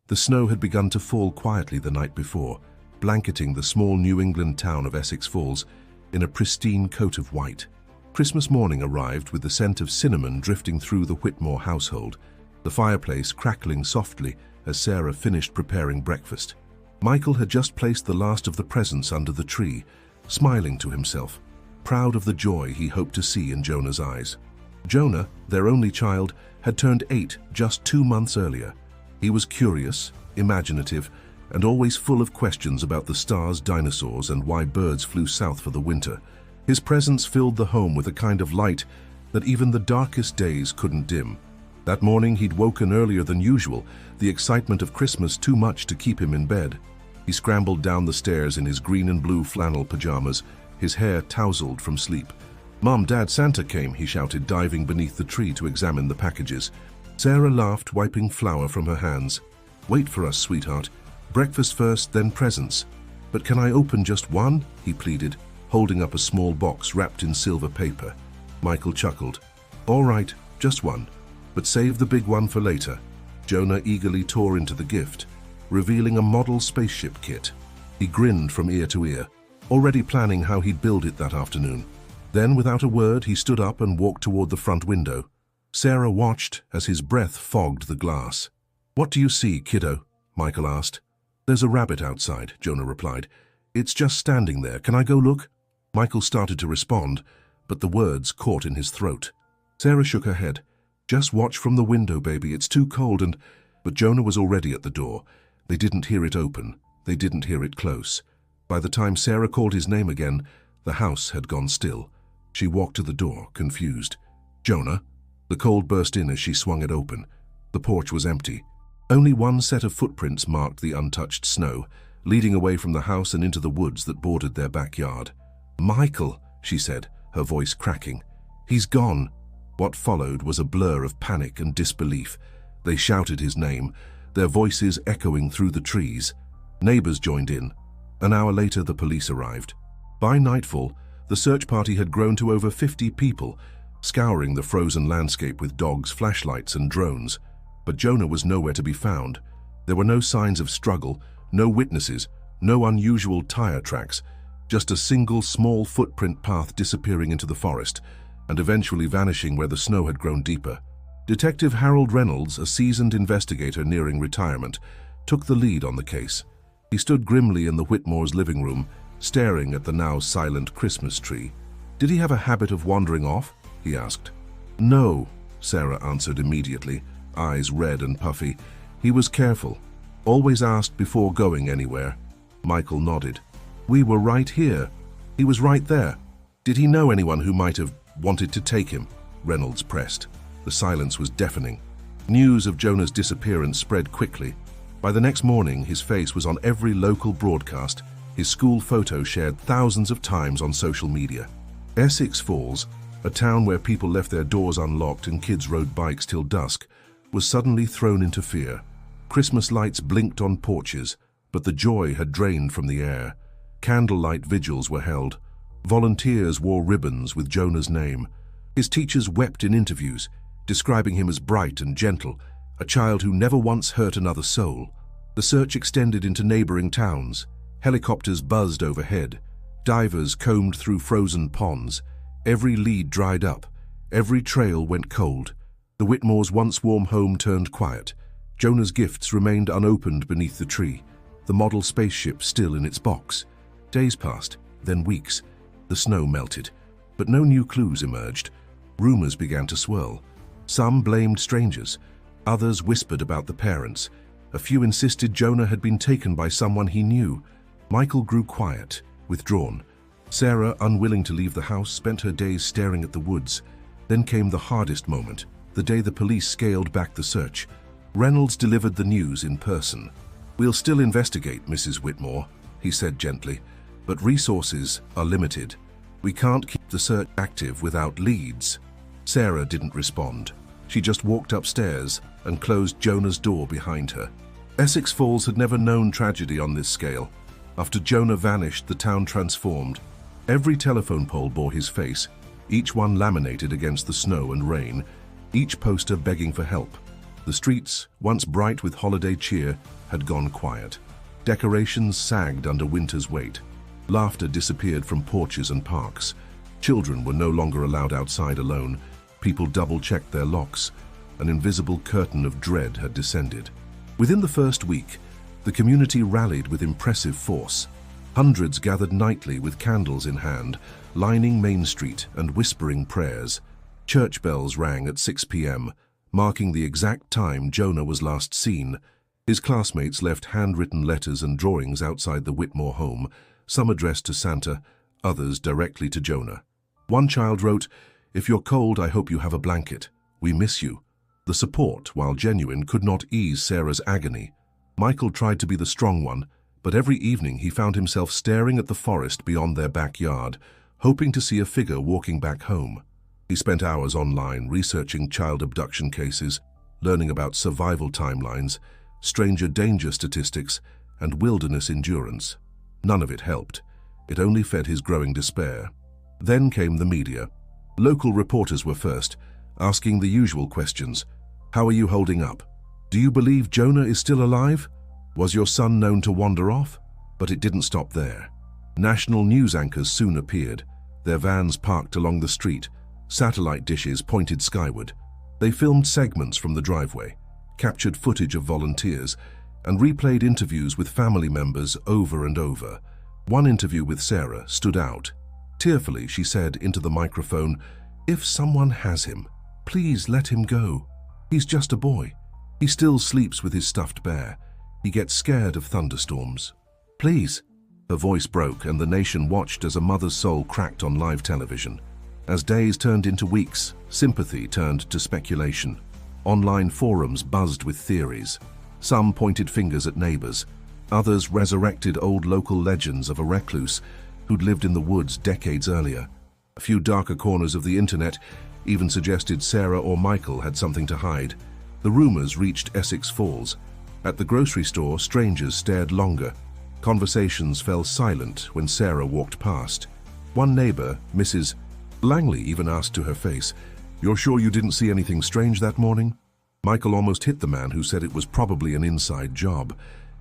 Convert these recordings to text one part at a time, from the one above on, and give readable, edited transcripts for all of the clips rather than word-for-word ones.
The snow had begun to fall quietly the night before, blanketing the small New England town of Essex Falls in a pristine coat of white. Christmas morning arrived with the scent of cinnamon drifting through the Whitmore household, the fireplace crackling softly as Sarah finished preparing breakfast. Michael had just placed the last of the presents under the tree, smiling to himself, proud of the joy he hoped to see in Jonah's eyes. Jonah, their only child, had turned 8 just 2 months earlier. He was curious, imaginative, and always full of questions about the stars, dinosaurs, and why birds flew south for the winter. His presence filled the home with a kind of light that even the darkest days couldn't dim. That morning he'd woken earlier than usual, the excitement of Christmas too much to keep him in bed. He scrambled down the stairs in his green and blue flannel pajamas, his hair tousled from sleep. "Mom, Dad, Santa came," he shouted, diving beneath the tree to examine the packages. Sarah laughed, wiping flour from her hands. "Wait for us, sweetheart. Breakfast first, then presents." "But can I open just one?" he pleaded, holding up a small box wrapped in silver paper. Michael chuckled. "All right, just one. But save the big one for later." Jonah eagerly tore into the gift, revealing a model spaceship kit. He grinned from ear to ear, already planning how he'd build it that afternoon. Then, without a word, he stood up and walked toward the front window. Sarah watched as his breath fogged the glass. "What do you see, kiddo?" Michael asked. "There's a rabbit outside," Jonah replied. "It's just standing there. Can I go look?" Michael started to respond, but the words caught in his throat. Sarah shook her head. "Just watch from the window, baby. It's too cold and—" But Jonah was already at the door. They didn't hear it open. They didn't hear it close. By the time Sarah called his name again, the house had gone still. She walked to the door, confused. "Jonah?" The cold burst in as she swung it open. The porch was empty. Only one set of footprints marked the untouched snow, leading away from the house and into the woods that bordered their backyard. "Michael," she said, her voice cracking. "He's gone." What followed was a blur of panic and disbelief. They shouted his name, their voices echoing through the trees. Neighbors joined in. An hour later, the police arrived. By nightfall, the search party had grown to over 50 people, scouring the frozen landscape with dogs, flashlights, and drones. But Jonah was nowhere to be found. There were no signs of struggle, no witnesses, no unusual tire tracks, just a single small footprint path disappearing into the forest, and eventually vanishing where the snow had grown deeper. Detective Harold Reynolds, a seasoned investigator nearing retirement, took the lead on the case. He stood grimly in the Whitmores' living room, staring at the now silent Christmas tree. "Did he have a habit of wandering off?" he asked. "No," Sarah answered immediately, eyes red and puffy. "He was careful, always asked before going anywhere." Michael nodded. "We were right here. He was right there. Did he know anyone who might have wanted to take him?" Reynolds pressed. The silence was deafening. News of Jonah's disappearance spread quickly. By the next morning, his face was on every local broadcast, his school photo shared thousands of times on social media. Essex Falls, a town where people left their doors unlocked and kids rode bikes till dusk, was suddenly thrown into fear. Christmas lights blinked on porches, but the joy had drained from the air. Candlelight vigils were held. Volunteers wore ribbons with Jonah's name. His teachers wept in interviews, describing him as bright and gentle, a child who never once hurt another soul. The search extended into neighboring towns. Helicopters buzzed overhead. Divers combed through frozen ponds. Every lead dried up. Every trail went cold. The Whitmores' once warm home turned quiet. Jonah's gifts remained unopened beneath the tree, the model spaceship still in its box. Days passed, then weeks. The snow melted, but no new clues emerged. Rumors began to swirl. Some blamed strangers. Others whispered about the parents. A few insisted Jonah had been taken by someone he knew. Michael grew quiet, withdrawn. Sarah, unwilling to leave the house, spent her days staring at the woods. Then came the hardest moment, the day the police scaled back the search. Reynolds delivered the news in person. "We'll still investigate, Mrs. Whitmore," he said gently, "but resources are limited. We can't keep the search active without leads." Sarah didn't respond. She just walked upstairs and closed Jonah's door behind her. Essex Falls had never known tragedy on this scale. After Jonah vanished, the town transformed. Every telephone pole bore his face, each one laminated against the snow and rain, each poster begging for help. The streets, once bright with holiday cheer, had gone quiet. Decorations sagged under winter's weight. Laughter disappeared from porches and parks. Children were no longer allowed outside alone. People double-checked their locks. An invisible curtain of dread had descended. Within the first week, the community rallied with impressive force. Hundreds gathered nightly with candles in hand, lining Main Street and whispering prayers. Church bells rang at 6 p.m., marking the exact time Jonah was last seen. His classmates left handwritten letters and drawings outside the Whitmore home, some addressed to Santa, others directly to Jonah. One child wrote, "If you're cold, I hope you have a blanket. We miss you." The support, while genuine, could not ease Sarah's agony. Michael tried to be the strong one, but every evening he found himself staring at the forest beyond their backyard, hoping to see a figure walking back home. He spent hours online researching child abduction cases, learning about survival timelines, stranger danger statistics, and wilderness endurance. None of it helped. It only fed his growing despair. Then came the media. Local reporters were first, asking the usual questions. How are you holding up? Do you believe Jonah is still alive? Was your son known to wander off? But it didn't stop there. National news anchors soon appeared, their vans parked along the street, satellite dishes pointed skyward. They filmed segments from the driveway, captured footage of volunteers, and replayed interviews with family members over and over. One interview with Sarah stood out. Tearfully, she said into the microphone, "If someone has him, please let him go. He's just a boy. He still sleeps with his stuffed bear. He gets scared of thunderstorms. Please." Her voice broke, and the nation watched as a mother's soul cracked on live television. As days turned into weeks, sympathy turned to speculation. Online forums buzzed with theories. Some pointed fingers at neighbors. Others resurrected old local legends of a recluse who'd lived in the woods decades earlier. A few darker corners of the internet even suggested Sarah or Michael had something to hide. The rumors reached Essex Falls. At the grocery store, strangers stared longer. Conversations fell silent when Sarah walked past. One neighbor, Mrs. Langley, even asked to her face, "You're sure you didn't see anything strange that morning?" Michael almost hit the man who said it was probably an inside job.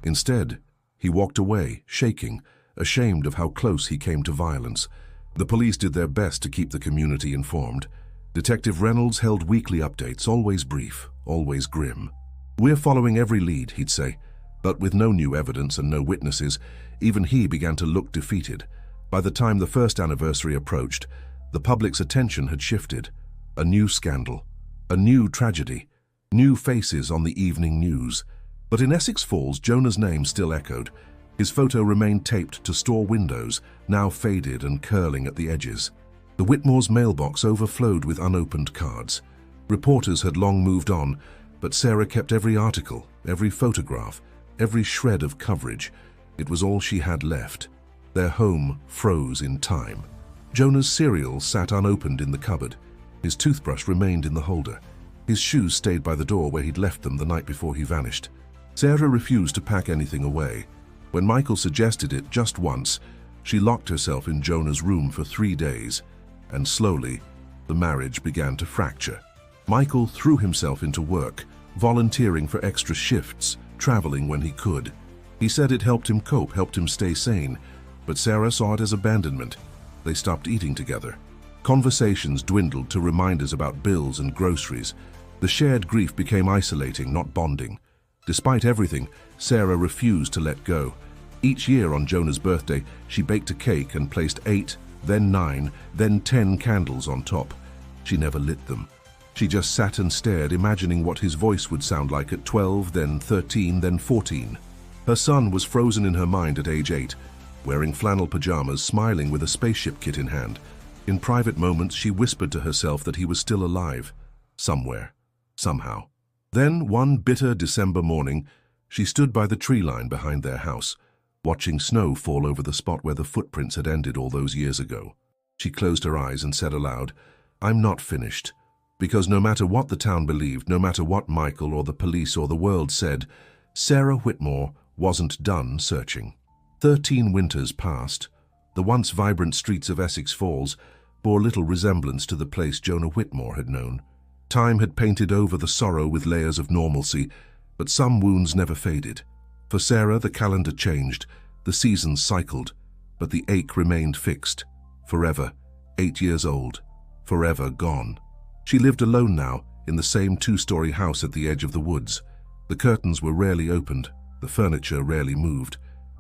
Instead, he walked away, shaking, ashamed of how close he came to violence. The police did their best to keep the community informed. Detective Reynolds held weekly updates, always brief, always grim. "We're following every lead," he'd say. But with no new evidence and no witnesses, even he began to look defeated. By the time the first anniversary approached, the public's attention had shifted. A new scandal, a new tragedy, new faces on the evening news. But in Essex Falls, Jonah's name still echoed. His photo remained taped to store windows, now faded and curling at the edges. The Whitmore's mailbox overflowed with unopened cards. Reporters had long moved on, but Sarah kept every article, every photograph, every shred of coverage. It was all she had left. Their home froze in time. Jonah's cereal sat unopened in the cupboard. His toothbrush remained in the holder. His shoes stayed by the door where he'd left them the night before he vanished. Sarah refused to pack anything away. When Michael suggested it just once, she locked herself in Jonah's room for 3 days, and slowly, the marriage began to fracture. Michael threw himself into work, volunteering for extra shifts, traveling when he could. He said it helped him cope, helped him stay sane, but Sarah saw it as abandonment. They stopped eating together. Conversations dwindled to reminders about bills and groceries. The shared grief became isolating, not bonding. Despite everything, Sarah refused to let go. Each year on Jonah's birthday, she baked a cake and placed 8, then 9, then 10 candles on top. She never lit them. She just sat and stared, imagining what his voice would sound like at 12, then 13, then 14. Her son was frozen in her mind at age 8, wearing flannel pajamas, smiling with a spaceship kit in hand. In private moments, she whispered to herself that he was still alive, somewhere, somehow. Then, one bitter December morning, she stood by the tree line behind their house, watching snow fall over the spot where the footprints had ended all those years ago. She closed her eyes and said aloud, "I'm not finished." Because no matter what the town believed, no matter what Michael or the police or the world said, Sarah Whitmore wasn't done searching. 13 winters passed. The once vibrant streets of Essex Falls bore little resemblance to the place Jonah Whitmore had known. Time had painted over the sorrow with layers of normalcy, but some wounds never faded. For Sarah, the calendar changed, the seasons cycled, but the ache remained fixed. Forever, 8 years old, forever gone. She lived alone now, in the same two-story house at the edge of the woods. The curtains were rarely opened, the furniture rarely moved.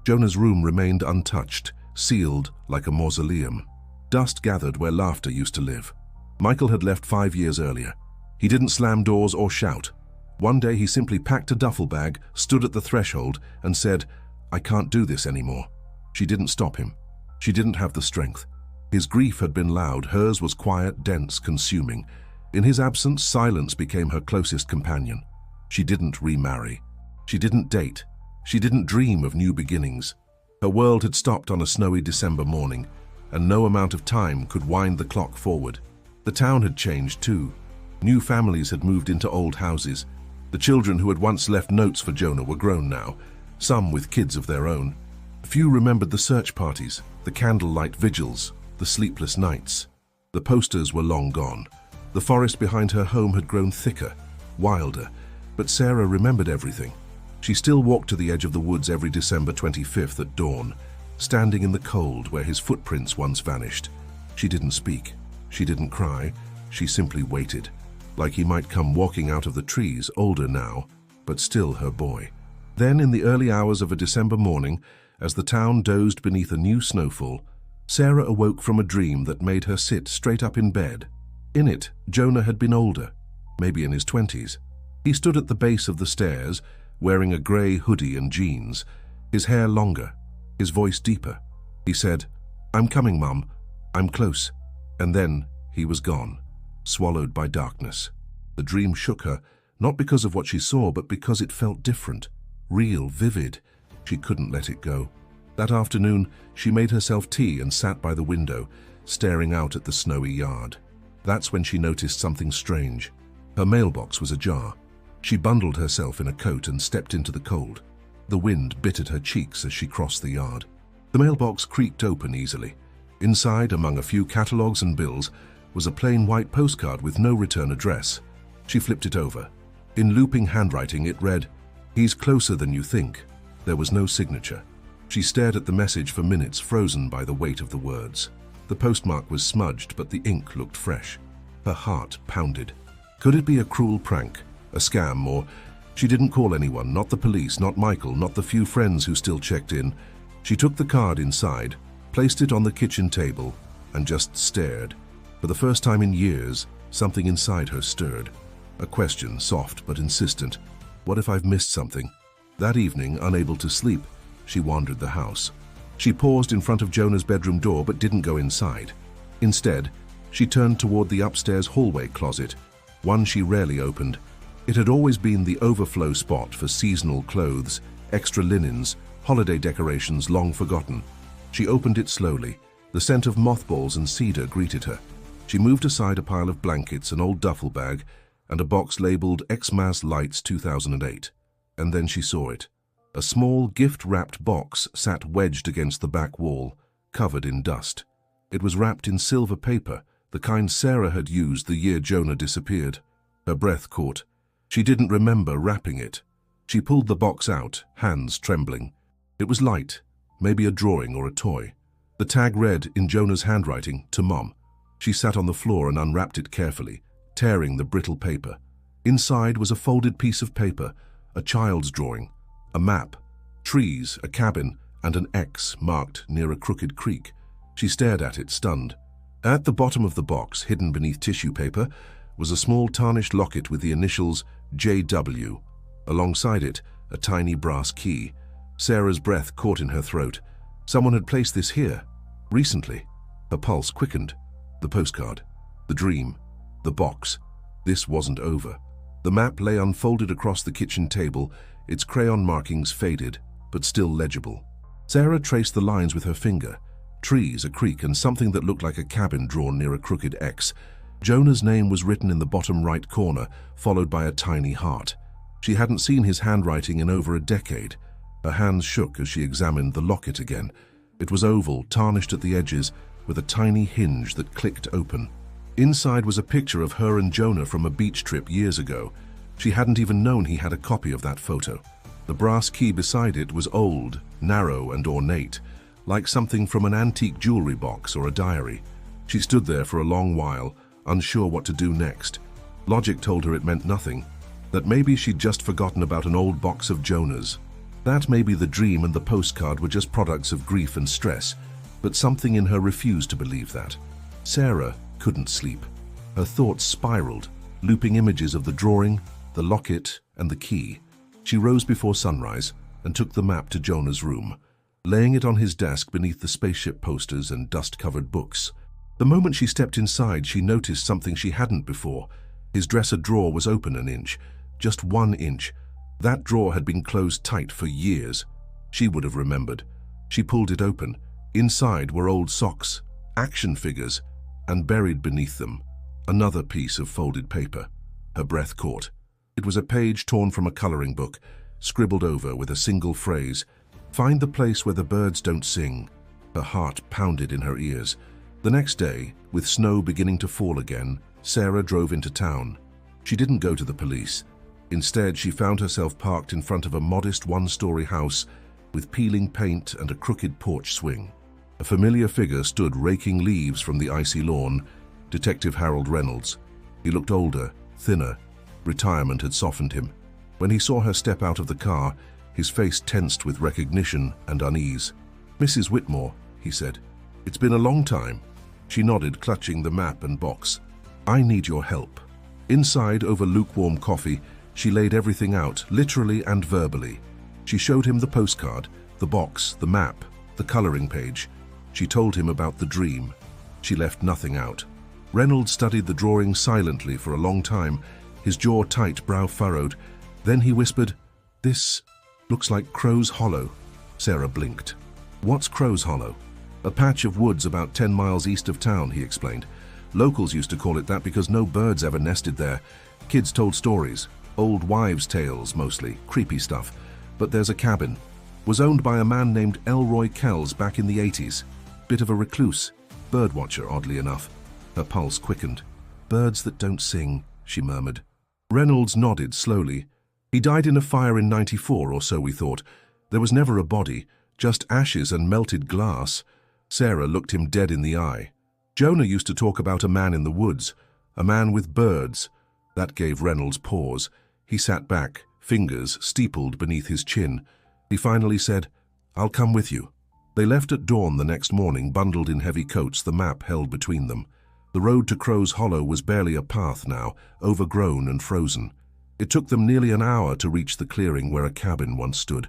Jonah's room remained untouched, sealed like a mausoleum. Dust gathered where laughter used to live. Michael had left 5 years earlier. He didn't slam doors or shout. One day he simply packed a duffel bag, stood at the threshold, and said, "I can't do this anymore." She didn't stop him. She didn't have the strength. His grief had been loud, hers was quiet, dense, consuming. In his absence, silence became her closest companion. She didn't remarry. She didn't date. She didn't dream of new beginnings. Her world had stopped on a snowy December morning, and no amount of time could wind the clock forward. The town had changed too. New families had moved into old houses. The children who had once left notes for Jonah were grown now, some with kids of their own. Few remembered the search parties, the candlelight vigils, the sleepless nights. The posters were long gone. The forest behind her home had grown thicker, wilder, but Sarah remembered everything. She still walked to the edge of the woods every December 25th at dawn, standing in the cold where his footprints once vanished. She didn't speak. She didn't cry. She simply waited, like he might come walking out of the trees, older now, but still her boy. Then, in the early hours of a December morning, as the town dozed beneath a new snowfall, Sarah awoke from a dream that made her sit straight up in bed. In it, Jonah had been older, maybe in his 20s. He stood at the base of the stairs, wearing a grey hoodie and jeans, his hair longer, his voice deeper. He said, "I'm coming, Mum. I'm close." And then he was gone, swallowed by darkness. The dream shook her, not because of what she saw, but because it felt different, real, vivid. She couldn't let it go. That afternoon, she made herself tea and sat by the window, staring out at the snowy yard. That's when she noticed something strange. Her mailbox was ajar. She bundled herself in a coat and stepped into the cold. The wind bit at her cheeks as she crossed the yard. The mailbox creaked open easily. Inside, among a few catalogues and bills, was a plain white postcard with no return address. She flipped it over. In looping handwriting, it read, "He's closer than you think." There was no signature. She stared at the message for minutes, frozen by the weight of the words. The postmark was smudged, but the ink looked fresh. Her heart pounded. Could it be a cruel prank, a scam, or... She didn't call anyone, not the police, not Michael, not the few friends who still checked in. She took the card inside, placed it on the kitchen table, and just stared. For the first time in years, something inside her stirred. A question, soft but insistent. What if I've missed something? That evening, unable to sleep, she wandered the house. She paused in front of Jonah's bedroom door but didn't go inside. Instead, she turned toward the upstairs hallway closet, one she rarely opened. It had always been the overflow spot for seasonal clothes, extra linens, holiday decorations long forgotten. She opened it slowly. The scent of mothballs and cedar greeted her. She moved aside a pile of blankets, an old duffel bag, and a box labeled Xmas Lights 2008. And then she saw it. A small, gift-wrapped box sat wedged against the back wall, covered in dust. It was wrapped in silver paper, the kind Sarah had used the year Jonah disappeared. Her breath caught. She didn't remember wrapping it. She pulled the box out, hands trembling. It was light, maybe a drawing or a toy. The tag read, in Jonah's handwriting, "To Mom." She sat on the floor and unwrapped it carefully, tearing the brittle paper. Inside was a folded piece of paper, a child's drawing. A map, trees, a cabin, and an X marked near a crooked creek. She stared at it, stunned. At the bottom of the box, hidden beneath tissue paper, was a small tarnished locket with the initials JW. Alongside it, a tiny brass key. Sarah's breath caught in her throat. Someone had placed this here, recently. Her pulse quickened. The postcard, the dream, the box. This wasn't over. The map lay unfolded across the kitchen table, its crayon markings faded, but still legible. Sarah traced the lines with her finger. Trees, a creek, and something that looked like a cabin drawn near a crooked X. Jonah's name was written in the bottom right corner, followed by a tiny heart. She hadn't seen his handwriting in over a decade. Her hands shook as she examined the locket again. It was oval, tarnished at the edges, with a tiny hinge that clicked open. Inside was a picture of her and Jonah from a beach trip years ago. She hadn't even known he had a copy of that photo. The brass key beside it was old, narrow and ornate, like something from an antique jewelry box or a diary. She stood there for a long while, unsure what to do next. Logic told her it meant nothing, that maybe she'd just forgotten about an old box of Jonah's. That maybe the dream and the postcard were just products of grief and stress, but something in her refused to believe that. Sarah couldn't sleep. Her thoughts spiraled, looping images of the drawing, the locket, and the key. She rose before sunrise and took the map to Jonah's room, laying it on his desk beneath the spaceship posters and dust-covered books. The moment she stepped inside, she noticed something she hadn't before. His dresser drawer was open an inch, just 1 inch. That drawer had been closed tight for years. She would have remembered. She pulled it open. Inside were old socks, action figures, and buried beneath them, another piece of folded paper. Her breath caught. It was a page torn from a coloring book, scribbled over with a single phrase, "Find the place where the birds don't sing." Her heart pounded in her ears. The next day, with snow beginning to fall again, Sarah drove into town. She didn't go to the police. Instead, she found herself parked in front of a modest one-story house with peeling paint and a crooked porch swing. A familiar figure stood raking leaves from the icy lawn, Detective Harold Reynolds. He looked older, thinner. Retirement had softened him. When he saw her step out of the car, his face tensed with recognition and unease. "Mrs. Whitmore," he said. "It's been a long time." She nodded, clutching the map and box. "I need your help." Inside, over lukewarm coffee, she laid everything out, literally and verbally. She showed him the postcard, the box, the map, the coloring page. She told him about the dream. She left nothing out. Reynolds studied the drawing silently for a long time, his jaw tight, brow furrowed. Then he whispered, "This looks like Crow's Hollow." Sarah blinked. "What's Crow's Hollow?" "A patch of woods about 10 miles east of town," he explained. "Locals used to call it that because no birds ever nested there. Kids told stories, old wives' tales mostly, creepy stuff. But there's a cabin. Was owned by a man named Elroy Kells back in the 80s. Bit of a recluse, birdwatcher oddly enough." Her pulse quickened. "Birds that don't sing," she murmured. Reynolds nodded slowly. "He died in a fire in '94 or so, we thought. There was never a body, just ashes and melted glass." Sarah looked him dead in the eye. "Jonah used to talk about a man in the woods, a man with birds." That gave Reynolds pause. He sat back, fingers steepled beneath his chin. He finally said, "I'll come with you." They left at dawn the next morning, bundled in heavy coats, the map held between them. The road to Crow's Hollow was barely a path now, overgrown and frozen. It took them nearly an hour to reach the clearing where a cabin once stood.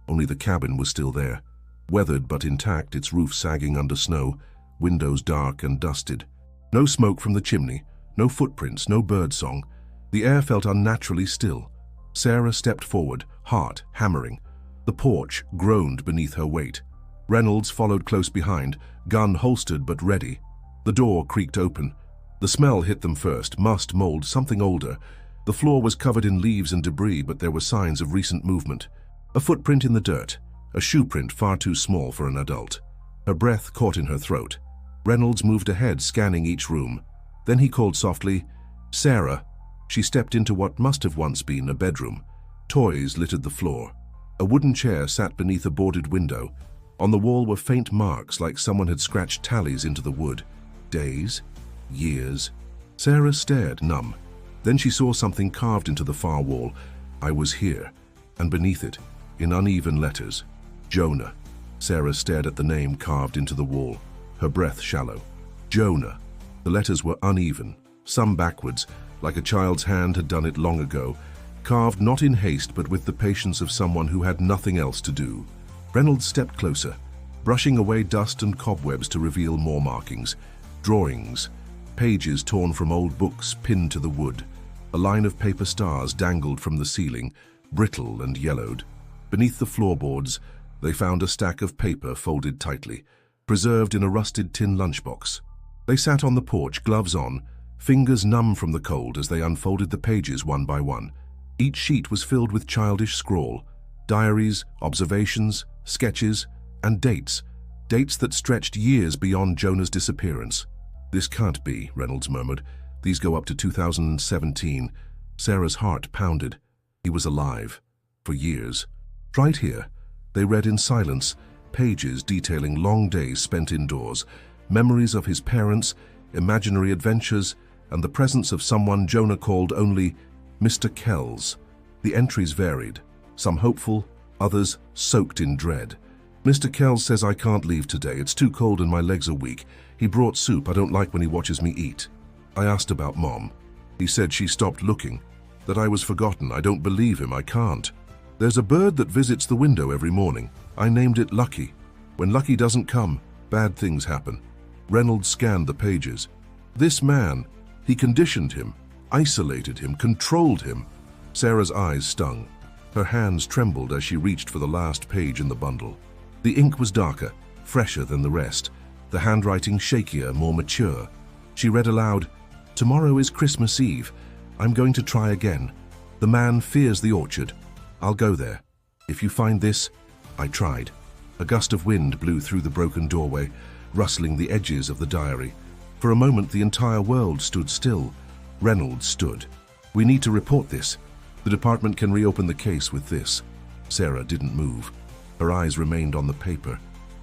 Only the cabin was still there. Weathered but intact, its roof sagging under snow, windows dark and dusted. No smoke from the chimney, no footprints, no birdsong. The air felt unnaturally still. Sarah stepped forward, heart hammering. The porch groaned beneath her weight. Reynolds followed close behind, gun holstered but ready. The door creaked open. The smell hit them first, must, mold, something older. The floor was covered in leaves and debris, but there were signs of recent movement. A footprint in the dirt, a shoe print far too small for an adult. Her breath caught in her throat. Reynolds moved ahead, scanning each room. Then he called softly, "Sarah." She stepped into what must have once been a bedroom. Toys littered the floor. A wooden chair sat beneath a boarded window. On the wall were faint marks like someone had scratched tallies into the wood. Days, years. Sarah stared, numb. Then she saw something carved into the far wall. "I was here," and beneath it, in uneven letters, "Jonah." Sarah stared at the name carved into the wall, her breath shallow. Jonah. The letters were uneven, some backwards, like a child's hand had done it long ago, carved not in haste but with the patience of someone who had nothing else to do. Reynolds stepped closer, brushing away dust and cobwebs to reveal more markings. Drawings, pages torn from old books pinned to the wood. A line of paper stars dangled from the ceiling, brittle and yellowed. Beneath the floorboards, they found a stack of paper folded tightly, preserved in a rusted tin lunchbox. They sat on the porch, gloves on, fingers numb from the cold as they unfolded the pages one by one. Each sheet was filled with childish scrawl, diaries, observations, sketches, and dates that stretched years beyond Jonah's disappearance. "This can't be," Reynolds murmured. "These go up to 2017. Sarah's heart pounded. He was alive. For years. Right here, they read in silence, pages detailing long days spent indoors, memories of his parents, imaginary adventures, and the presence of someone Jonah called only Mr. Kells. The entries varied, some hopeful, others soaked in dread. "Mr. Kells says I can't leave today. It's too cold and my legs are weak. He brought soup. I don't like when he watches me eat. I asked about Mom. He said she stopped looking, that I was forgotten. I don't believe him. I can't. There's a bird that visits the window every morning. I named it Lucky. When Lucky doesn't come, bad things happen." Reynolds scanned the pages. This man, he conditioned him, isolated him, controlled him. Sarah's eyes stung. Her hands trembled as she reached for the last page in the bundle. The ink was darker, fresher than the rest, the handwriting shakier, more mature. She read aloud, "Tomorrow is Christmas Eve. I'm going to try again. The man fears the orchard. I'll go there. If you find this..." I tried. A gust of wind blew through the broken doorway, rustling the edges of the diary. For a moment, the entire world stood still. Reynolds stood. "We need to report this. The department can reopen the case with this." Sarah didn't move. Her eyes remained on the paper.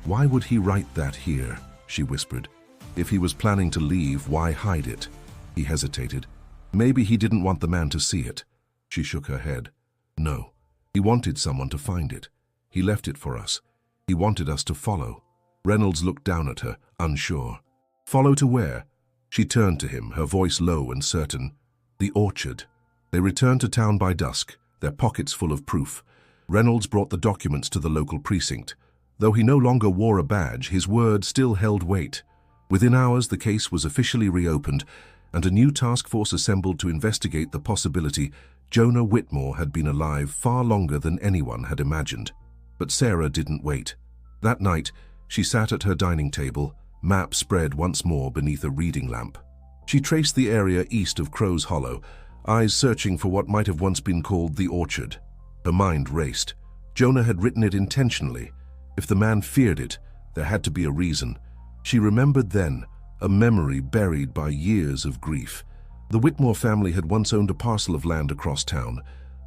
"Why would he write that here?" she whispered. "If he was planning to leave, why hide it?" He hesitated. "Maybe he didn't want the man to see it." She shook her head. "No. He wanted someone to find it. He left it for us. He wanted us to follow." Reynolds looked down at her, unsure. "Follow to where?" She turned to him, her voice low and certain. "The orchard." They returned to town by dusk, their pockets full of proof. Reynolds brought the documents to the local precinct. Though he no longer wore a badge, his word still held weight. Within hours, the case was officially reopened, and a new task force assembled to investigate the possibility Jonah Whitmore had been alive far longer than anyone had imagined. But Sarah didn't wait. That night, she sat at her dining table, map spread once more beneath a reading lamp. She traced the area east of Crow's Hollow, eyes searching for what might have once been called the orchard. Her mind raced. Jonah had written it intentionally. If the man feared it, there had to be a reason. She remembered then, a memory buried by years of grief. The Whitmore family had once owned a parcel of land across town,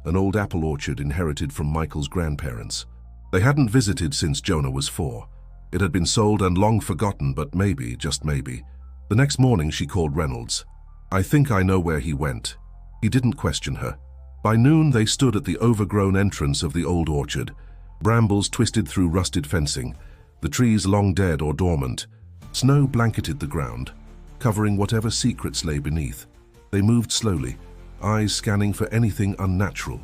an old apple orchard inherited from Michael's grandparents. They hadn't visited since Jonah was 4. It had been sold and long forgotten, but maybe, just maybe. The next morning she called Reynolds. "I think I know where he went." He didn't question her. By noon they stood at the overgrown entrance of the old orchard. Brambles twisted through rusted fencing, the trees long dead or dormant. Snow blanketed the ground, covering whatever secrets lay beneath. They moved slowly, eyes scanning for anything unnatural.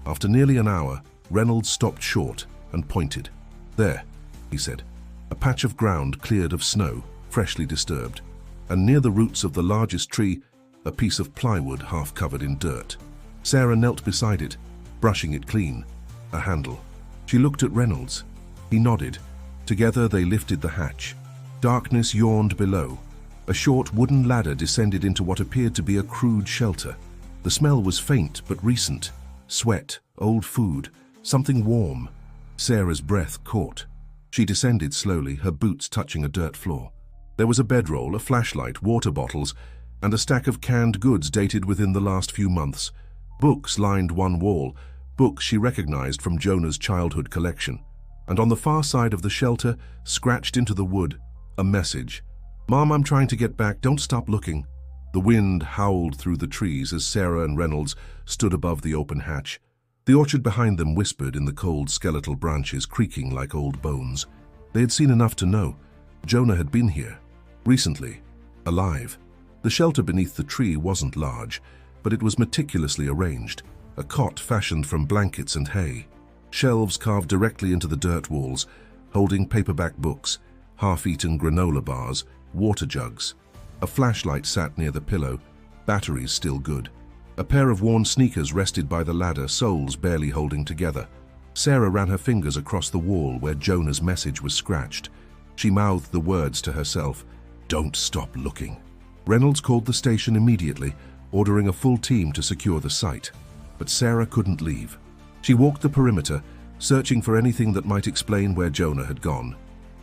After nearly an hour, Reynolds stopped short and pointed. "There," he said. A patch of ground cleared of snow, freshly disturbed, and near the roots of the largest tree, a piece of plywood half covered in dirt. Sarah knelt beside it, brushing it clean. A handle. She looked at Reynolds. He nodded. Together they lifted the hatch. Darkness yawned below. A short wooden ladder descended into what appeared to be a crude shelter. The smell was faint but recent. Sweat, old food, something warm. Sarah's breath caught. She descended slowly, her boots touching a dirt floor. There was a bedroll, a flashlight, water bottles, and a stack of canned goods dated within the last few months. Books lined one wall, books she recognized from Jonah's childhood collection. And on the far side of the shelter, scratched into the wood, a message. "Mom, I'm trying to get back. Don't stop looking." The wind howled through the trees as Sarah and Reynolds stood above the open hatch. The orchard behind them whispered in the cold skeletal branches, creaking like old bones. They had seen enough to know. Jonah had been here. Recently. Alive. The shelter beneath the tree wasn't large, but it was meticulously arranged. A cot fashioned from blankets and hay. Shelves carved directly into the dirt walls, holding paperback books, half-eaten granola bars, water jugs. A flashlight sat near the pillow, batteries still good. A pair of worn sneakers rested by the ladder, soles barely holding together. Sarah ran her fingers across the wall where Jonah's message was scratched. She mouthed the words to herself, "Don't stop looking." Reynolds called the station immediately, ordering a full team to secure the site. But Sarah couldn't leave. She walked the perimeter, searching for anything that might explain where Jonah had gone.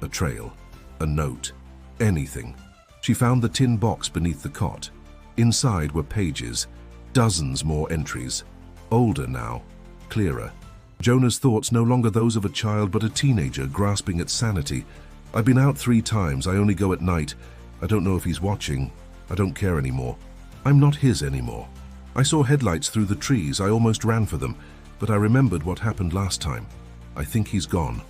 A trail, a note, anything. She found the tin box beneath the cot. Inside were pages, dozens more entries. Older now, clearer. Jonah's thoughts no longer those of a child but a teenager grasping at sanity. "I've been out 3 times, I only go at night. I don't know if he's watching. I don't care anymore. I'm not his anymore. I saw headlights through the trees, I almost ran for them, but I remembered what happened last time. I think he's gone.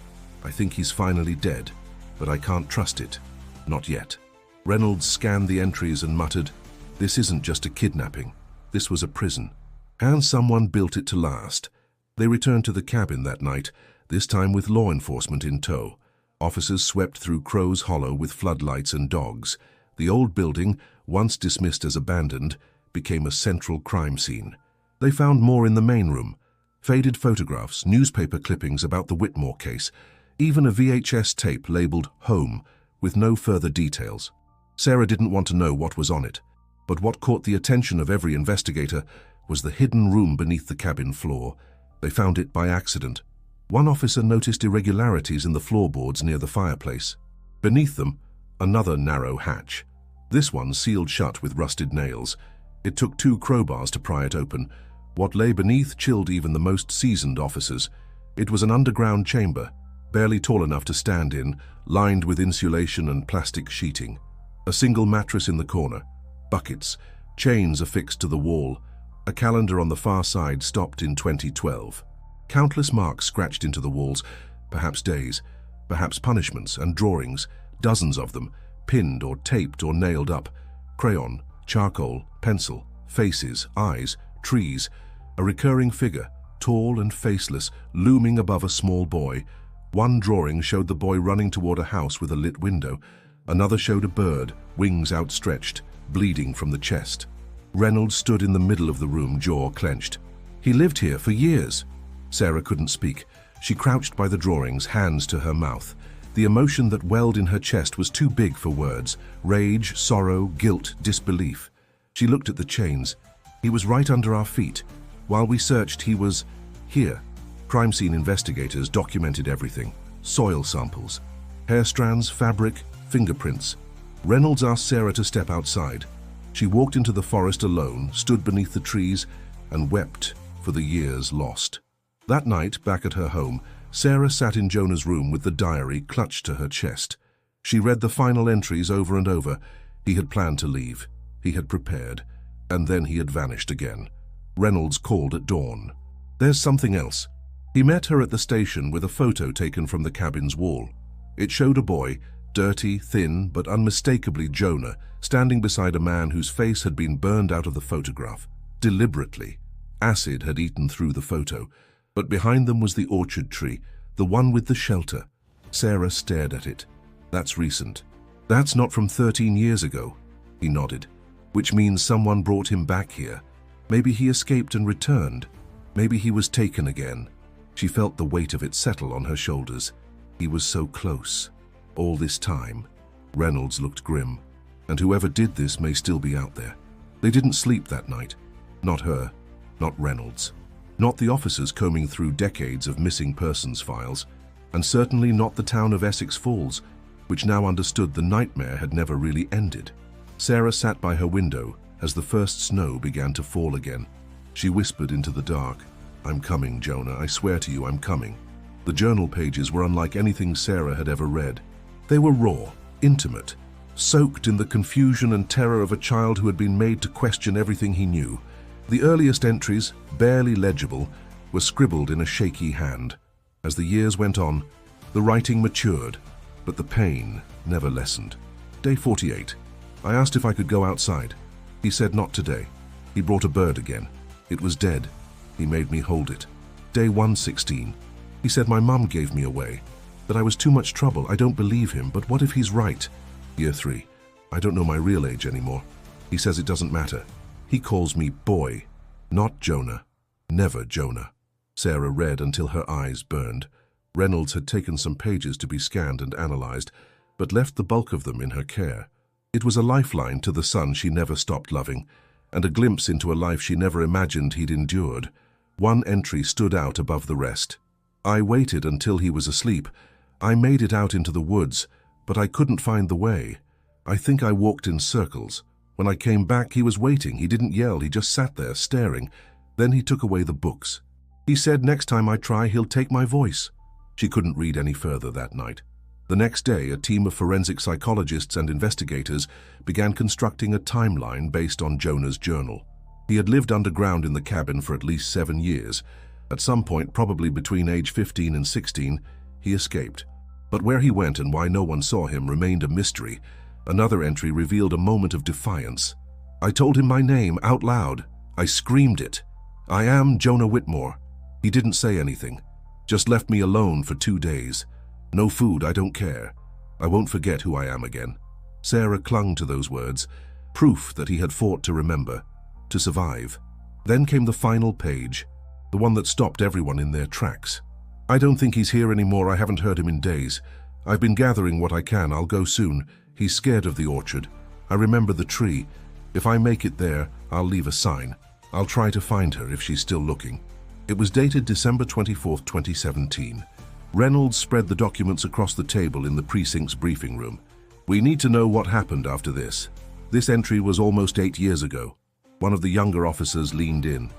I think he's finally dead, but I can't trust it. Not yet." Reynolds scanned the entries and muttered, "This isn't just a kidnapping. This was a prison. And someone built it to last." They returned to the cabin that night, this time with law enforcement in tow. Officers swept through Crow's Hollow with floodlights and dogs. The old building, once dismissed as abandoned, became a central crime scene. They found more in the main room. Faded photographs, newspaper clippings about the Whitmore case, even a VHS tape labeled Home, with no further details. Sarah didn't want to know what was on it, but what caught the attention of every investigator was the hidden room beneath the cabin floor. They found it by accident. One officer noticed irregularities in the floorboards near the fireplace. Beneath them, another narrow hatch. This one sealed shut with rusted nails. It took 2 crowbars to pry it open. What lay beneath chilled even the most seasoned officers. It was an underground chamber, barely tall enough to stand in, lined with insulation and plastic sheeting. A single mattress in the corner, buckets, chains affixed to the wall. A calendar on the far side stopped in 2012. Countless marks scratched into the walls, perhaps days, perhaps punishments, and drawings, dozens of them, pinned or taped or nailed up. Crayon, charcoal, pencil, faces, eyes, trees. A recurring figure, tall and faceless, looming above a small boy. One drawing showed the boy running toward a house with a lit window. Another showed a bird, wings outstretched, bleeding from the chest. Reynolds stood in the middle of the room, jaw clenched. "He lived here for years." Sarah couldn't speak. She crouched by the drawings, hands to her mouth. The emotion that welled in her chest was too big for words. Rage, sorrow, guilt, disbelief. She looked at the chains. He was right under our feet. While we searched, he was here. Crime scene investigators documented everything. Soil samples, hair strands, fabric, fingerprints. Reynolds asked Sarah to step outside. She walked into the forest alone, stood beneath the trees, and wept for the years lost. That night, back at her home, Sarah sat in Jonah's room with the diary clutched to her chest. She read the final entries over and over. He had planned to leave. He had prepared. And then he had vanished again. Reynolds called at dawn. "There's something else." He met her at the station with a photo taken from the cabin's wall. It showed a boy, dirty, thin, but unmistakably Jonah, standing beside a man whose face had been burned out of the photograph. Deliberately. Acid had eaten through the photo. But behind them was the orchard tree, the one with the shelter. Sarah stared at it. "That's recent." "That's not from 13 years ago." He nodded. "Which means someone brought him back here. Maybe he escaped and returned. Maybe he was taken again." She felt the weight of it settle on her shoulders. He was so close. All this time. Reynolds looked grim. And whoever did this may still be out there. They didn't sleep that night. Not her. Not Reynolds. Not the officers combing through decades of missing persons files. And certainly not the town of Essex Falls, which now understood the nightmare had never really ended. Sarah sat by her window as the first snow began to fall again. She whispered into the dark, "I'm coming, Jonah. I swear to you, I'm coming." The journal pages were unlike anything Sarah had ever read. They were raw, intimate, soaked in the confusion and terror of a child who had been made to question everything he knew. The earliest entries, barely legible, were scribbled in a shaky hand. As the years went on, the writing matured, but the pain never lessened. Day 48. I asked if I could go outside. He said not today. He brought a bird again. It was dead. He made me hold it. Day 116. He said my mum gave me away, that I was too much trouble. I don't believe him, but what if he's right? Year 3. I don't know my real age anymore. He says it doesn't matter. He calls me boy, not Jonah. Never Jonah. Sarah read until her eyes burned. Reynolds had taken some pages to be scanned and analyzed, but left the bulk of them in her care. It was a lifeline to the son she never stopped loving, and a glimpse into a life she never imagined he'd endured. One entry stood out above the rest. I waited until he was asleep. I made it out into the woods, but I couldn't find the way. I think I walked in circles. When I came back, he was waiting. He didn't yell, he just sat there, staring. Then he took away the books. He said next time I try, he'll take my voice. She couldn't read any further that night. The next day, a team of forensic psychologists and investigators began constructing a timeline based on Jonah's journal. He had lived underground in the cabin for at least 7 years. At some point, probably between age 15 and 16, he escaped. But where he went and why no one saw him remained a mystery. Another entry revealed a moment of defiance. I told him my name out loud. I screamed it. I am Jonah Whitmore. He didn't say anything. Just left me alone for 2 days. No food, I don't care. I won't forget who I am again. Sarah clung to those words, proof that he had fought to remember, to survive. Then came the final page, the one that stopped everyone in their tracks. I don't think he's here anymore. I haven't heard him in days. I've been gathering what I can. I'll go soon. He's scared of the orchard. I remember the tree. If I make it there, I'll leave a sign. I'll try to find her if she's still looking. It was dated December 24, 2017. Reynolds spread the documents across the table in the precinct's briefing room. We need to know what happened after this. This entry was almost 8 years ago. One of the younger officers leaned in.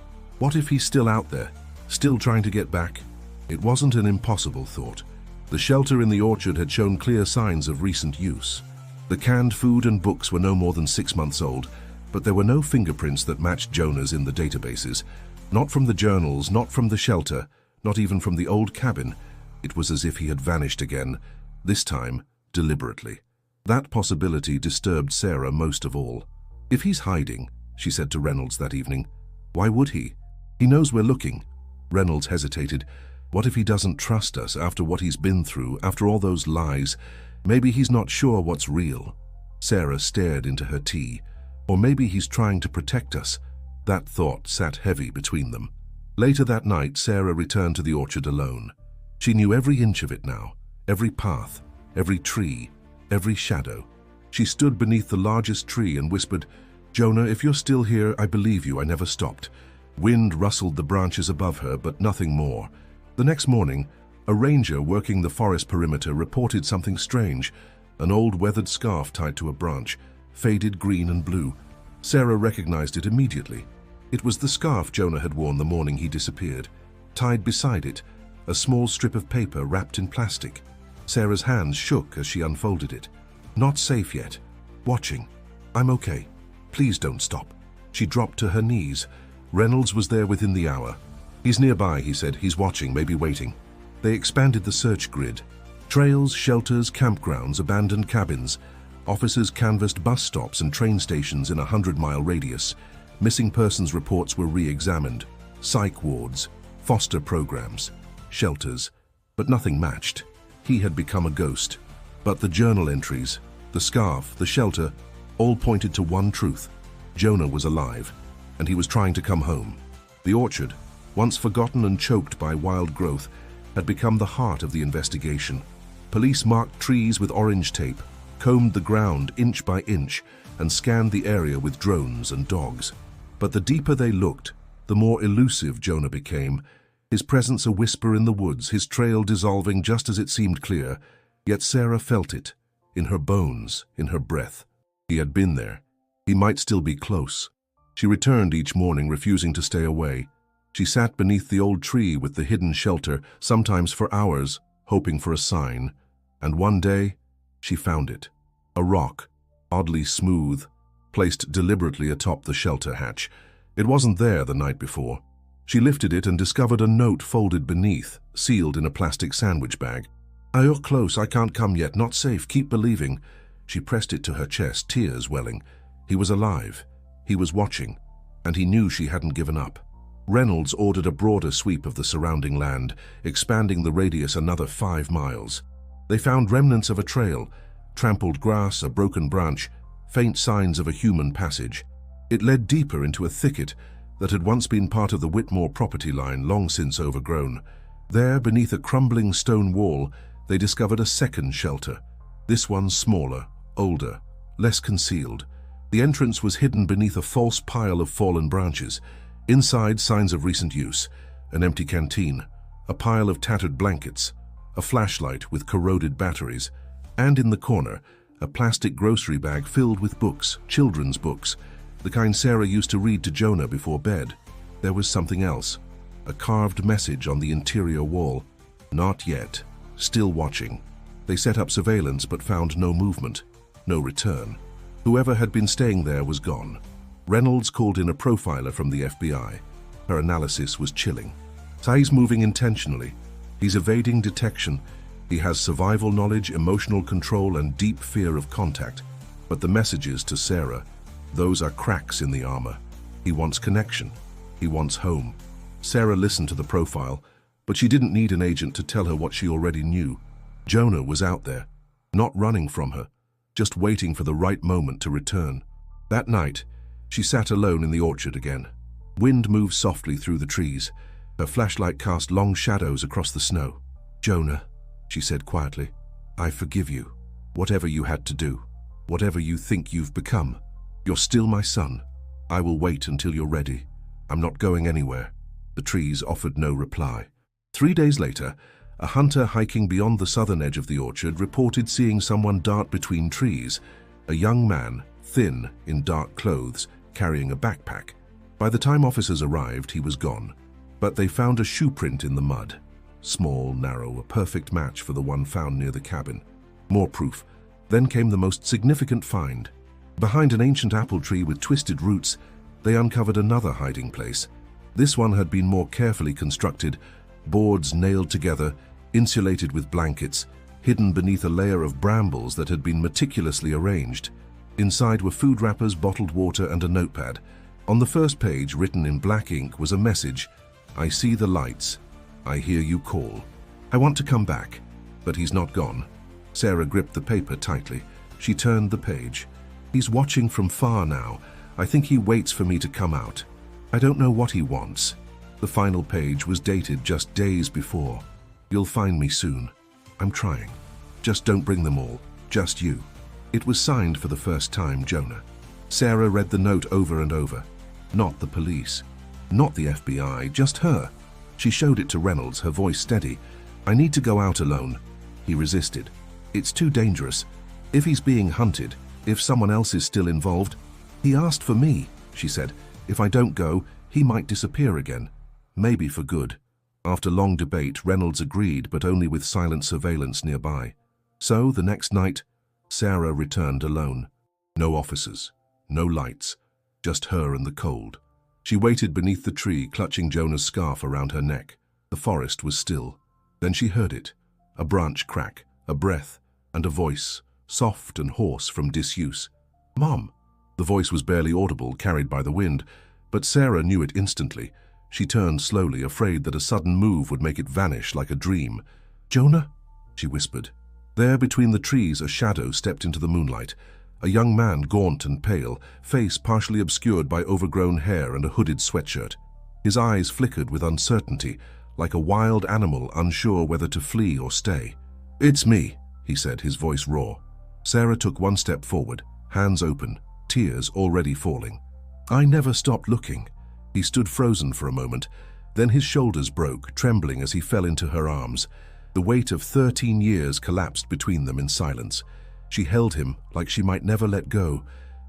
What if he's still out there, still trying to get back? It wasn't an impossible thought. The shelter in the orchard had shown clear signs of recent use. The canned food and books were no more than 6 months old, but there were no fingerprints that matched Jonah's in the databases. Not from the journals, not from the shelter, not even from the old cabin. It was as if he had vanished again, this time deliberately. That possibility disturbed Sarah most of all. If he's hiding, she said to Reynolds that evening, why would he? He knows we're looking. Reynolds hesitated. What if he doesn't trust us after what he's been through, after all those lies? Maybe he's not sure what's real. Sarah stared into her tea. Or maybe he's trying to protect us. That thought sat heavy between them. Later that night, Sarah returned to the orchard alone. She knew every inch of it now, every path, every tree, every shadow. She stood beneath the largest tree and whispered, Jonah, if you're still here, I believe you. I never stopped. Wind rustled the branches above her, but nothing more. The next morning, a ranger working the forest perimeter reported something strange, an old weathered scarf tied to a branch, faded green and blue. Sarah recognized it immediately. It was the scarf Jonah had worn the morning he disappeared. Tied beside it, a small strip of paper wrapped in plastic. Sarah's hands shook as she unfolded it. Not safe yet. Watching. I'm okay. Please don't stop. She dropped to her knees. Reynolds was there within the hour. He's nearby, he said. He's watching, maybe waiting. They expanded the search grid. Trails, shelters, campgrounds, abandoned cabins. Officers canvassed bus stops and train stations in a 100-mile radius. Missing persons reports were re-examined. Psych wards, foster programs, shelters, but nothing matched. He had become a ghost. But the journal entries, the scarf, the shelter, all pointed to one truth. Jonah was alive, and he was trying to come home. The orchard, once forgotten and choked by wild growth, had become the heart of the investigation. Police marked trees with orange tape, combed the ground inch by inch, and scanned the area with drones and dogs. But the deeper they looked, the more elusive Jonah became, his presence a whisper in the woods, his trail dissolving just as it seemed clear. Yet Sarah felt it, in her bones, in her breath. He had been there. He might still be close. She returned each morning, refusing to stay away. She sat beneath the old tree with the hidden shelter, sometimes for hours, hoping for a sign. And one day, she found it. A rock, oddly smooth, placed deliberately atop the shelter hatch. It wasn't there the night before. She lifted it and discovered a note folded beneath, sealed in a plastic sandwich bag. You're close, I can't come yet, not safe, keep believing. She pressed it to her chest, tears welling. He was alive. He was watching, and he knew she hadn't given up. Reynolds ordered a broader sweep of the surrounding land, expanding the radius another 5 miles. They found remnants of a trail, trampled grass, a broken branch, faint signs of a human passage. It led deeper into a thicket that had once been part of the Whitmore property line, long since overgrown. There, beneath a crumbling stone wall, they discovered a second shelter. This one smaller, older, less concealed. The entrance was hidden beneath a false pile of fallen branches. Inside, signs of recent use, an empty canteen, a pile of tattered blankets, a flashlight with corroded batteries, and in the corner, a plastic grocery bag filled with books, children's books, the kind Sarah used to read to Jonah before bed. There was something else, a carved message on the interior wall. Not yet. Still watching. They set up surveillance but found no movement, no return. Whoever had been staying there was gone. Reynolds called in a profiler from the FBI. Her analysis was chilling. He's moving intentionally. He's evading detection. He has survival knowledge, emotional control, and deep fear of contact. But the messages to Sarah, those are cracks in the armor. He wants connection. He wants home. Sarah listened to the profile, but she didn't need an agent to tell her what she already knew. Jonah was out there, not running from her, just waiting for the right moment to return. That night, she sat alone in the orchard again. Wind moved softly through the trees. Her flashlight cast long shadows across the snow. "Jonah," she said quietly, "I forgive you. Whatever you had to do, whatever you think you've become, you're still my son. I will wait until you're ready. I'm not going anywhere." The trees offered no reply. 3 days later, a hunter hiking beyond the southern edge of the orchard reported seeing someone dart between trees, a young man, thin, in dark clothes, carrying a backpack. By the time officers arrived, he was gone, but they found a shoe print in the mud. Small, narrow, a perfect match for the one found near the cabin. More proof. Then came the most significant find. Behind an ancient apple tree with twisted roots, they uncovered another hiding place. This one had been more carefully constructed, boards nailed together, insulated with blankets, hidden beneath a layer of brambles that had been meticulously arranged. Inside were food wrappers, bottled water, and a notepad. On the first page, written in black ink, was a message: "I see the lights. I hear you call. I want to come back." But he's not gone. Sarah gripped the paper tightly. She turned the page. "He's watching from far now. I think he waits for me to come out. I don't know what he wants." The final page was dated just days before. "You'll find me soon. I'm trying. Just don't bring them all. Just you." It was signed for the first time, Jonah. Sarah read the note over and over. Not the police. Not the FBI, just her. She showed it to Reynolds, her voice steady. "I need to go out alone." He resisted. "It's too dangerous. If he's being hunted, if someone else is still involved." "He asked for me," she said. "If I don't go, he might disappear again. Maybe for good." After long debate, Reynolds agreed, but only with silent surveillance nearby. So, the next night, Sarah returned alone. No officers, no lights, just her and the cold. She waited beneath the tree, clutching Jonah's scarf around her neck. The forest was still. Then she heard it. A branch crack, a breath, and a voice, soft and hoarse from disuse. "Mom!" The voice was barely audible, carried by the wind, but Sarah knew it instantly. She turned slowly, afraid that a sudden move would make it vanish like a dream. "Jonah?" she whispered. There, between the trees, a shadow stepped into the moonlight. A young man, gaunt and pale, face partially obscured by overgrown hair and a hooded sweatshirt. His eyes flickered with uncertainty, like a wild animal unsure whether to flee or stay. "It's me," he said, his voice raw. Sarah took one step forward, hands open, tears already falling. "I never stopped looking." He stood frozen for a moment, then his shoulders broke, trembling as he fell into her arms. The weight of 13 years collapsed between them in silence. She held him like she might never let go,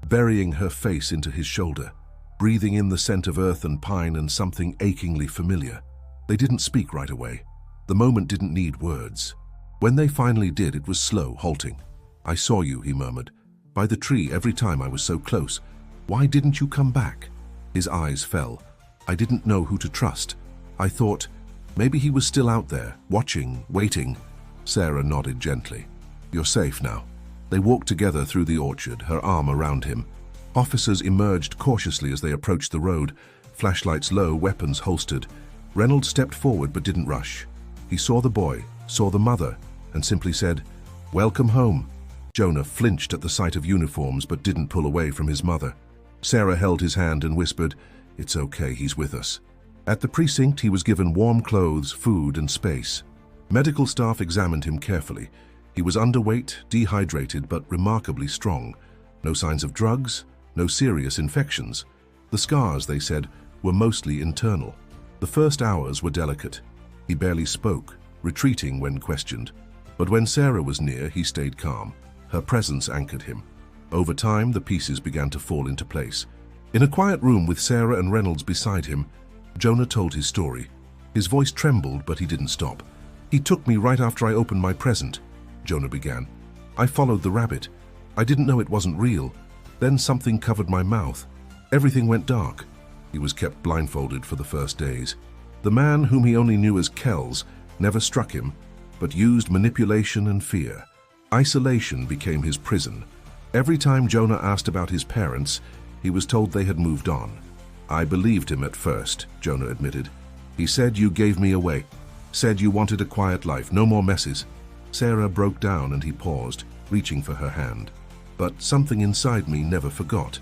burying her face into his shoulder, breathing in the scent of earth and pine and something achingly familiar. They didn't speak right away. The moment didn't need words. When they finally did, it was slow, halting. "I saw you," he murmured. "By the tree every time I was so close. Why didn't you come back?" His eyes fell. "I didn't know who to trust. I thought maybe he was still out there, watching, waiting." Sarah nodded gently. "You're safe now." They walked together through the orchard, her arm around him. Officers emerged cautiously as they approached the road, flashlights low, weapons holstered. Reynolds stepped forward but didn't rush. He saw the boy, saw the mother, and simply said, "Welcome home." Jonah flinched at the sight of uniforms but didn't pull away from his mother. Sarah held his hand and whispered, "It's okay, he's with us." At the precinct, he was given warm clothes, food, and space. Medical staff examined him carefully. He was underweight, dehydrated, but remarkably strong. No signs of drugs, no serious infections. The scars, they said, were mostly internal. The first hours were delicate. He barely spoke, retreating when questioned. But when Sarah was near, he stayed calm. Her presence anchored him. Over time, the pieces began to fall into place. In a quiet room with Sarah and Reynolds beside him, Jonah told his story. His voice trembled, but he didn't stop. "He took me right after I opened my present," Jonah began. "I followed the rabbit. I didn't know it wasn't real. Then something covered my mouth. Everything went dark." He was kept blindfolded for the first days. The man, whom he only knew as Kells, never struck him, but used manipulation and fear. Isolation became his prison. Every time Jonah asked about his parents, he was told they had moved on. "I believed him at first," Jonah admitted. "He said you gave me away, said you wanted a quiet life, no more messes." Sarah broke down and he paused, reaching for her hand. "But something inside me never forgot.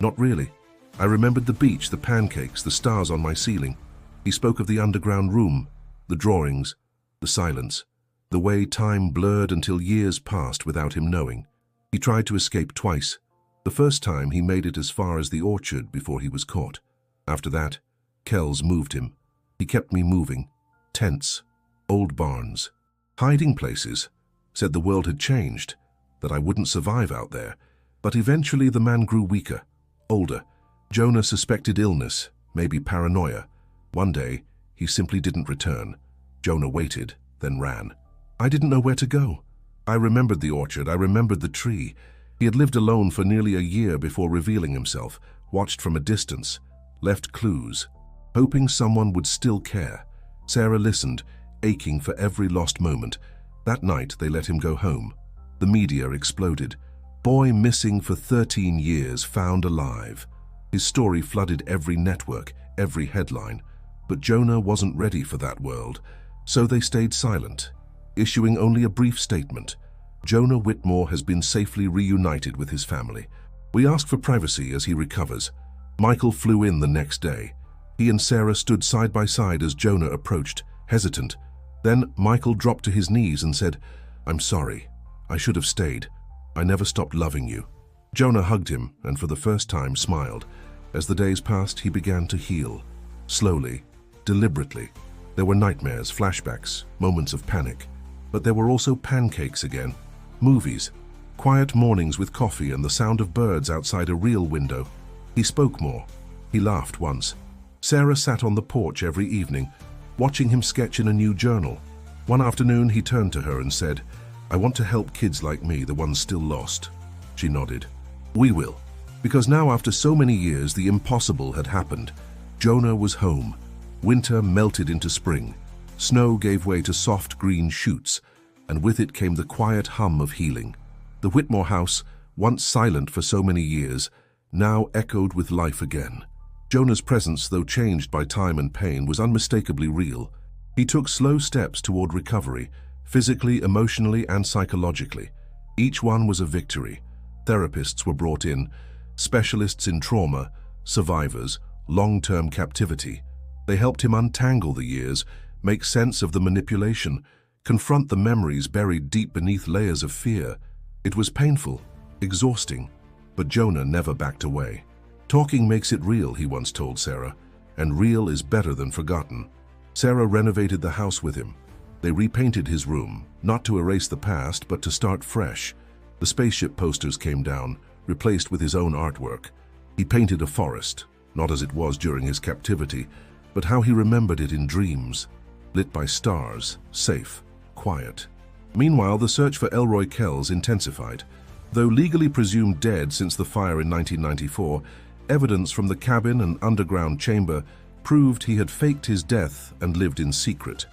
Not really. I remembered the beach, the pancakes, the stars on my ceiling." He spoke of the underground room, the drawings, the silence, the way time blurred until years passed without him knowing. He tried to escape twice. The first time he made it as far as the orchard before he was caught. After that, Kells moved him. He kept me moving. Tents, old barns, hiding places. Said the world had changed, that I wouldn't survive out there. But eventually the man grew weaker, older. Jonah suspected illness, maybe paranoia. One day, he simply didn't return. Jonah waited, then ran. I didn't know where to go. I remembered the orchard, I remembered the tree. He had lived alone for nearly a year before revealing himself, watched from a distance, left clues, hoping someone would still care. Sarah listened, aching for every lost moment. That night, they let him go home. The media exploded. Boy missing for 13 years, found alive. His story flooded every network, every headline. But Jonah wasn't ready for that world, so they stayed silent, issuing only a brief statement. Jonah Whitmore has been safely reunited with his family. We ask for privacy as he recovers. Michael flew in the next day. He and Sarah stood side by side as Jonah approached, hesitant. Then Michael dropped to his knees and said, "I'm sorry. I should have stayed. I never stopped loving you." Jonah hugged him and for the first time smiled. As the days passed, he began to heal. Slowly, deliberately. There were nightmares, flashbacks, moments of panic. But there were also pancakes again. Movies, quiet mornings with coffee and the sound of birds outside a real window. He spoke more. He laughed once. Sarah sat on the porch every evening, watching him sketch in a new journal. One afternoon, he turned to her and said, "I want to help kids like me, the ones still lost." She nodded. "We will." Because now, after so many years, the impossible had happened. Jonah was home. Winter melted into spring. Snow gave way to soft green shoots, and with it came the quiet hum of healing. The Whitmore house, once silent for so many years, now echoed with life again. Jonah's presence, though changed by time and pain, was unmistakably real. He took slow steps toward recovery, physically, emotionally, and psychologically. Each one was a victory. Therapists were brought in, specialists in trauma, survivors, long-term captivity. They helped him untangle the years, make sense of the manipulation, confront the memories buried deep beneath layers of fear. It was painful, exhausting, but Jonah never backed away. "Talking makes it real," he once told Sarah, "and real is better than forgotten." Sarah renovated the house with him. They repainted his room, not to erase the past, but to start fresh. The spaceship posters came down, replaced with his own artwork. He painted a forest, not as it was during his captivity, but how he remembered it in dreams, lit by stars, safe, quiet. Meanwhile, the search for Elroy Kells intensified. Though legally presumed dead since the fire in 1994, evidence from the cabin and underground chamber proved he had faked his death and lived in secret.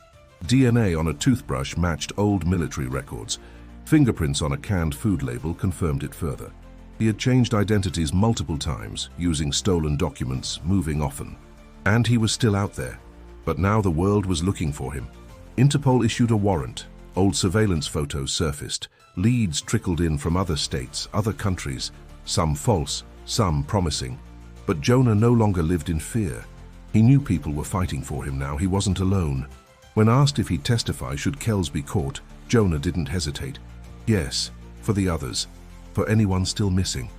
DNA on a toothbrush matched old military records. Fingerprints on a canned food label confirmed it further. He had changed identities multiple times, using stolen documents, moving often. And he was still out there. But now the world was looking for him. Interpol issued a warrant. Old surveillance photos surfaced. Leads trickled in from other states, other countries, some false, some promising. But Jonah no longer lived in fear. He knew people were fighting for him now. He wasn't alone. When asked if he'd testify should Kells be caught, Jonah didn't hesitate. Yes, for the others, for anyone still missing,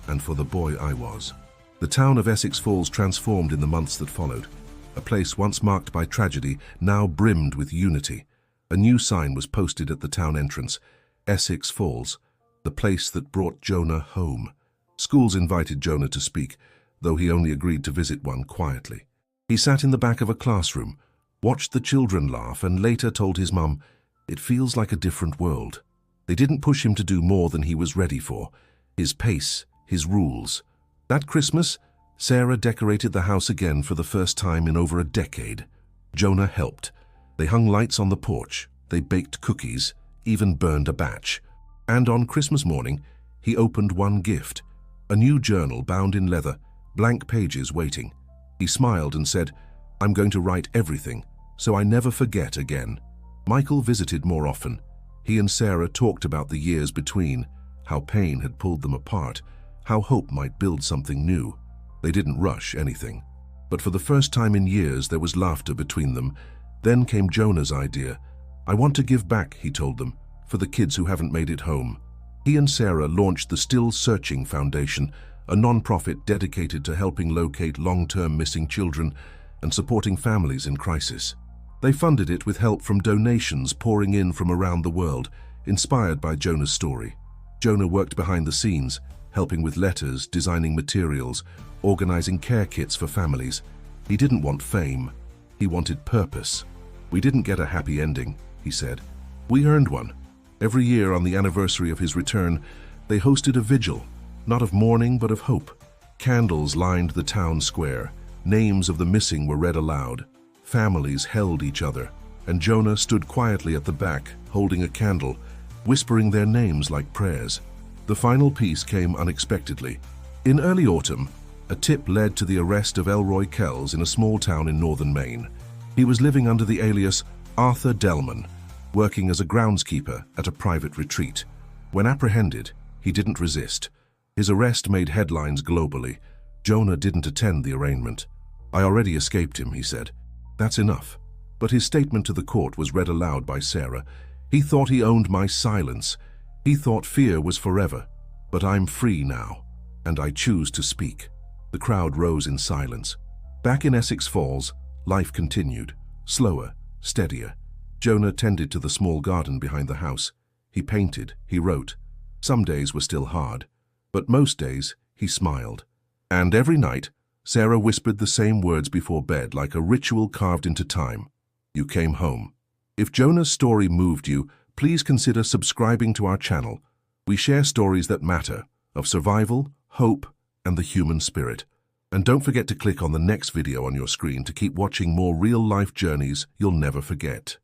and for the boy I was. The town of Essex Falls transformed in the months that followed. A place once marked by tragedy now brimmed with unity. A new sign was posted at the town entrance, Essex Falls. the place that brought Jonah home. Schools invited Jonah to speak, though he only agreed to visit one quietly. He sat in the back of a classroom, watched the children laugh, and later told his mum, "It feels like a different world." They didn't push him to do more than he was ready for. His pace, his rules. That Christmas, Sarah decorated the house again for the first time in over a decade. Jonah helped. They hung lights on the porch, they baked cookies, even burned a batch. And on Christmas morning, he opened one gift, a new journal bound in leather, blank pages waiting. He smiled and said, "I'm going to write everything, so I never forget again." Michael visited more often. He and Sarah talked about the years between, how pain had pulled them apart, how hope might build something new. They didn't rush anything. But for the first time in years, there was laughter between them. Then came Jonah's idea. "I want to give back," he told them, "for the kids who haven't made it home." He and Sarah launched the Still Searching Foundation, a non-profit dedicated to helping locate long-term missing children and supporting families in crisis. They funded it with help from donations pouring in from around the world, inspired by Jonah's story. Jonah worked behind the scenes, helping with letters, designing materials, organizing care kits for families. He didn't want fame. He wanted purpose. "We didn't get a happy ending," he said. "We earned one." Every year on the anniversary of his return, they hosted a vigil, not of mourning but of hope. Candles lined the town square. Names of the missing were read aloud. Families held each other, and Jonah stood quietly at the back, holding a candle, whispering their names like prayers. The final piece came unexpectedly. In early autumn, a tip led to the arrest of Elroy Kells in a small town in northern Maine. He was living under the alias Arthur Delman, working as a groundskeeper at a private retreat. When apprehended, he didn't resist. His arrest made headlines globally. Jonah didn't attend the arraignment. "I already escaped him," he said. "That's enough." But his statement to the court was read aloud by Sarah. "He thought he owned my silence. He thought fear was forever. But I'm free now, and I choose to speak." The crowd rose in silence. Back in Essex Falls, life continued, slower, steadier. Jonah tended to the small garden behind the house. He painted, he wrote. Some days were still hard, but most days he smiled. And every night, Sarah whispered the same words before bed like a ritual carved into time. "You came home." If Jonah's story moved you, please consider subscribing to our channel. We share stories that matter, of survival, hope, and the human spirit. And don't forget to click on the next video on your screen to keep watching more real-life journeys you'll never forget.